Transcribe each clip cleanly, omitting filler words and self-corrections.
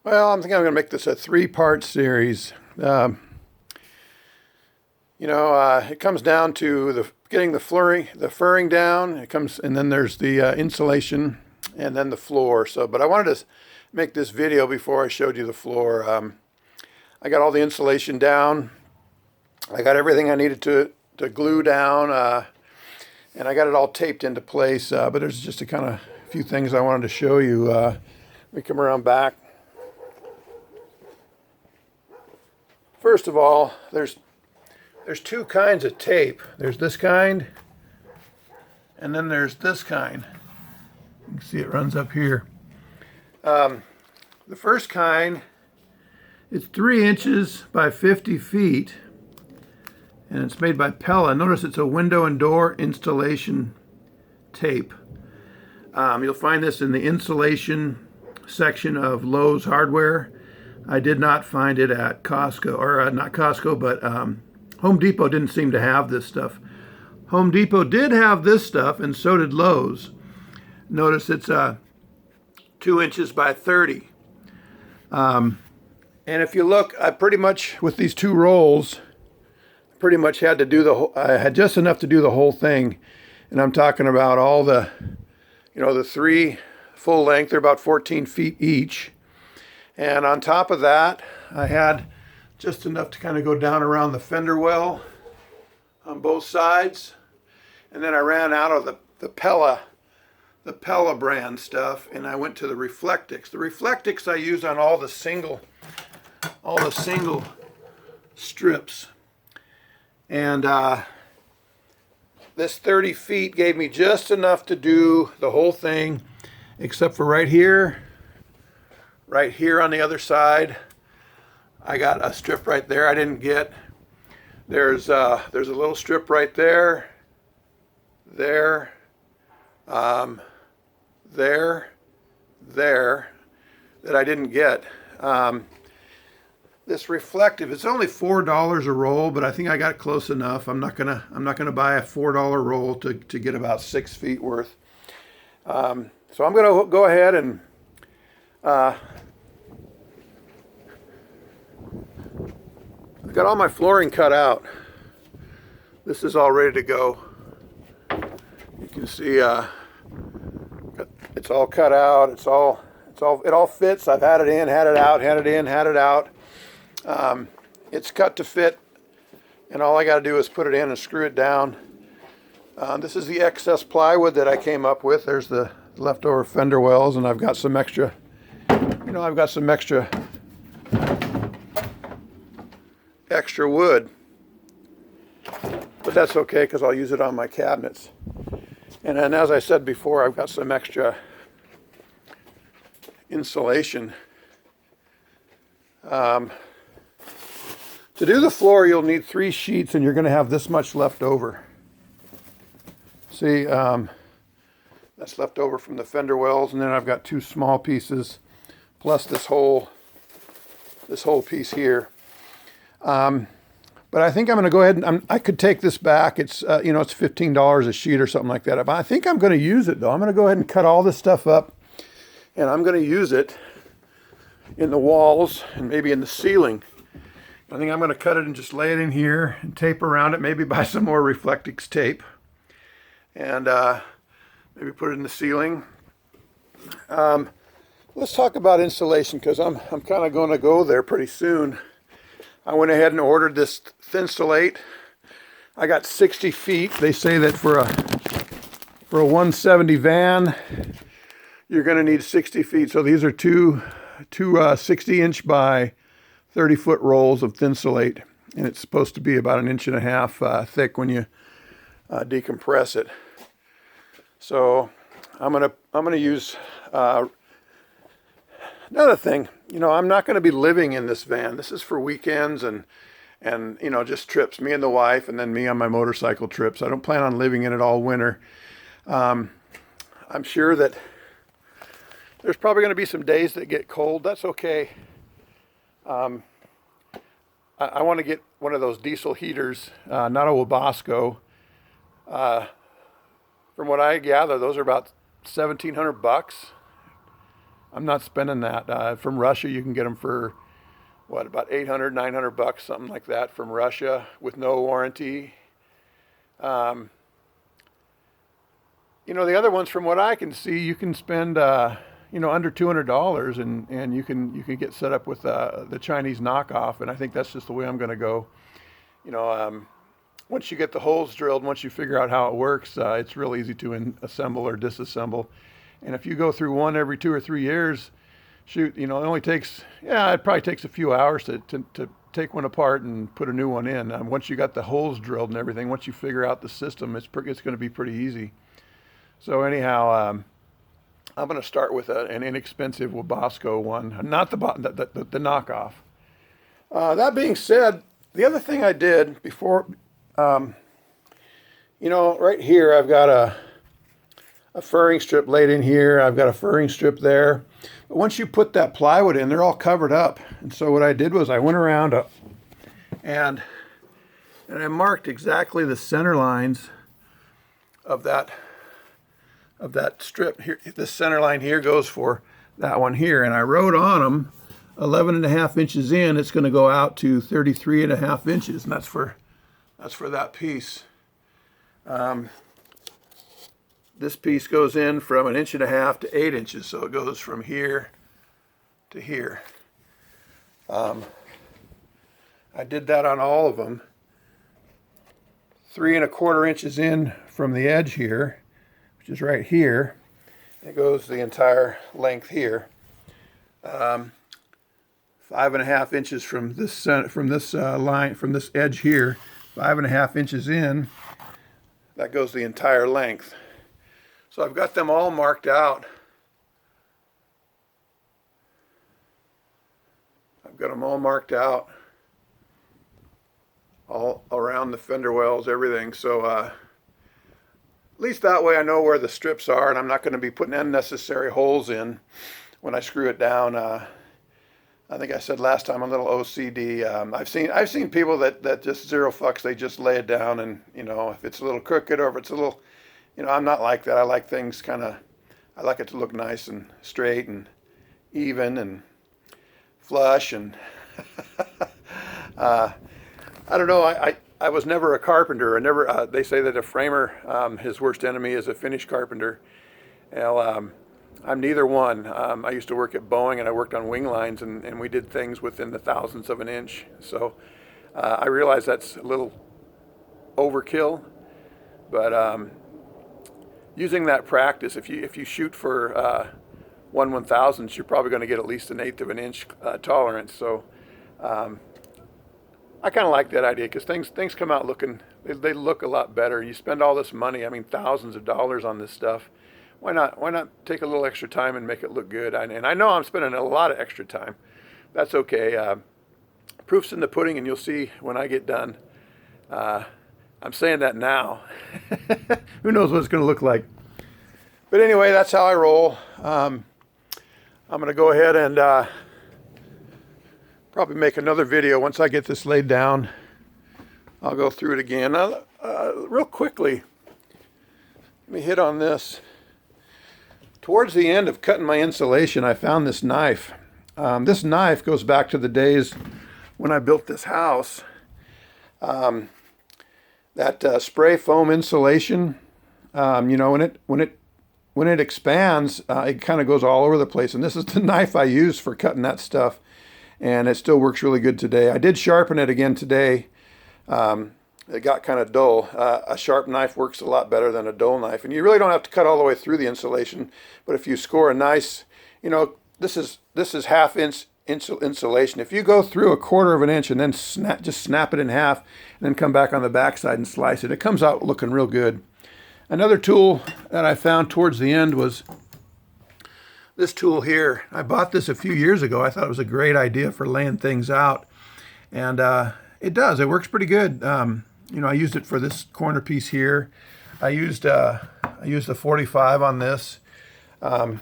Well, I'm thinking I'm going to make this a three-part series. It comes down to getting the furring down. It comes, and then there's the insulation, and then the floor. But I wanted to make this video before I showed you the floor. I got all the insulation down. I got everything I needed to glue down, and I got it all taped into place. But there's just a few things I wanted to show you. Let me come around back. First of all, there's two kinds of tape. There's this kind, and then there's this kind. You can see it runs up here. The first kind, it's 3 inches by 50 feet, and it's made by Pella. Notice it's a window and door installation tape. You'll find this in the insulation section of Lowe's hardware. I did not find it at Costco, or not Costco, but Home Depot didn't seem to have this stuff. Home Depot did have this stuff, and so did Lowe's. Notice it's 2 inches by 30. And if you look, I pretty much, with these two rolls, pretty much had to do I had just enough to do the whole thing. And I'm talking about all the three full length, they're about 14 feet each. And on top of that, I had just enough to kind of go down around the fender well on both sides. And then I ran out of the Pella brand stuff, and I went to the Reflectix. The Reflectix I use on all the single strips. And this 30 feet gave me just enough to do the whole thing, except for right here on the other side. I got a strip right there I didn't get. There's a little strip right there, there, that I didn't get. This reflective, it's only $4 a roll, but I think I got close enough. I'm not gonna buy a $4 roll to get about 6 feet worth. So I'm gonna go ahead and I've got all my flooring cut out. This is all ready to go. You can see it's all cut out. It all fits. I've had it in, had it out, had it in, had it out. It's cut to fit, and all I got to do is put it in and screw it down. This is the excess plywood that I came up with. There's the leftover fender wells, and I've got some extra, extra wood, but that's okay because I'll use it on my cabinets. And then, as I said before, I've got some extra insulation. To do the floor, you'll need 3 sheets, and you're going to have this much left over. See, that's left over from the fender wells, and then I've got 2 small pieces, plus this whole piece here. But I think I'm going to go ahead and I could take this back. It's it's $15 a sheet or something like that. But I think I'm going to use it though. I'm going to go ahead and cut all this stuff up, and I'm going to use it in the walls and maybe in the ceiling. I think I'm going to cut it and just lay it in here and tape around it. Maybe buy some more Reflectix tape, and maybe put it in the ceiling. Let's talk about insulation, because I'm kind of going to go there pretty soon. I went ahead and ordered this Thinsulate. I got 60 feet. They say that for a 170 van, you're going to need 60 feet. So these are two 60-inch by 30-foot rolls of Thinsulate, and it's supposed to be about 1.5 inches thick when you decompress it. So I'm gonna use another thing. I'm not going to be living in this van. This is for weekends and just trips. Me and the wife, and then me on my motorcycle trips. I don't plan on living in it all winter. I'm sure that there's probably going to be some days that get cold. That's okay. I want to get one of those diesel heaters, not a Wabasco. From what I gather, those are about $1,700. I'm not spending that. From Russia, you can get them for, what, about 800, 900 bucks, something like that from Russia with no warranty. You know, the other ones, from what I can see, you can spend, you know, under $200 and you can get set up with the Chinese knockoff. And I think that's just the way I'm going to go. You know, once you get the holes drilled, once you figure out how it works, it's real easy to assemble or disassemble. And if you go through one every 2 or 3 years, shoot, you know, it only takes, yeah, it probably takes a few hours to take one apart and put a new one in. Once you got the holes drilled and everything, once you figure out the system, it's going to be pretty easy. So anyhow, I'm going to start with an inexpensive Wabasco one, not the knockoff. That being said, the other thing I did before, you know, right here I've got a furring strip laid in here. I've got a furring strip there. But once you put that plywood in, they're all covered up. And so what I did was I went around and I marked exactly the center lines of that strip here. This center line here goes for that one here, and I wrote on them 11.5 inches in. It's going to go out to 33.5 inches, and that's for that piece. This piece goes in from 1.5 inches to 8 inches, so it goes from here to here. I did that on all of them. 3.25 inches in from the edge here, which is right here. It goes the entire length here. 5.5 inches from this line, from this edge here. 5.5 inches in. That goes the entire length. So I've got them all marked out. I've got them all marked out, all around the fender wells, everything. So at least that way I know where the strips are, and I'm not going to be putting unnecessary holes in when I screw it down. I think I said last time, I'm a little OCD. I've seen people that just zero fucks. They just lay it down, and you know, if it's a little crooked or if it's a little, you know, I'm not like that. I like things I like it to look nice and straight and even and flush. And I don't know. I was never a carpenter. I never. They say that a framer, his worst enemy is a finish carpenter. Well, I'm neither one. I used to work at Boeing, and I worked on wing lines, and we did things within the thousandths of an inch. So I realize that's a little overkill, but using that practice, if you shoot for 1/1000th, you're probably going to get at least 1/8 of an inch tolerance. So I kind of like that idea, because things come out looking, they look a lot better. You spend all this money, I mean thousands of dollars on this stuff. Why not take a little extra time and make it look good? And I know I'm spending a lot of extra time. That's okay. Proof's in the pudding, and you'll see when I get done. I'm saying that now. Who knows what it's going to look like? But anyway, that's how I roll. I'm going to go ahead and probably make another video once I get this laid down. I'll go through it again. Real quickly, let me hit on this. Towards the end of cutting my insulation, I found this knife. This knife goes back to the days when I built this house. That spray foam insulation, you know, when it expands, it kind of goes all over the place. And this is the knife I used for cutting that stuff, and it still works really good today. I did sharpen it again today. It got kind of dull. A sharp knife works a lot better than a dull knife. And you really don't have to cut all the way through the insulation. But if you score a nice, you know, this is 1/2 inch insulation. If you go through 1/4 of an inch and then just snap it in half and then come back on the backside and slice it, it comes out looking real good. Another tool that I found towards the end was this tool here. I bought this a few years ago. I thought it was a great idea for laying things out. And it does. It works pretty good. You know, I used it for this corner piece here. I used a 45 on this. The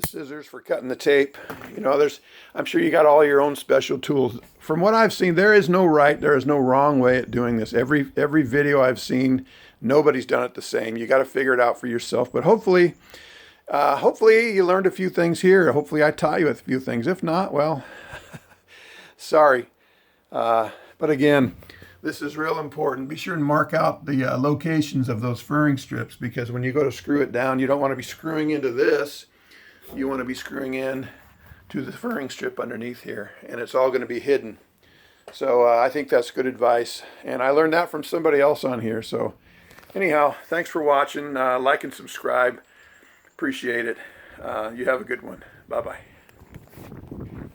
scissors for cutting the tape. You know, I'm sure you got all your own special tools. From what I've seen, there is no right, there is no wrong way at doing this. Every video I've seen, nobody's done it the same. You got to figure it out for yourself. But hopefully, Hopefully you learned a few things here. Hopefully I taught you a few things. If not, well, sorry. But again, this is real important. Be sure and mark out the locations of those furring strips, because when you go to screw it down, you don't want to be screwing into this. You want to be screwing in to the furring strip underneath here, and it's all going to be hidden. So I think that's good advice, and I learned that from somebody else on here. So anyhow, thanks for watching. Like and subscribe. Appreciate it. You have a good one. Bye-bye.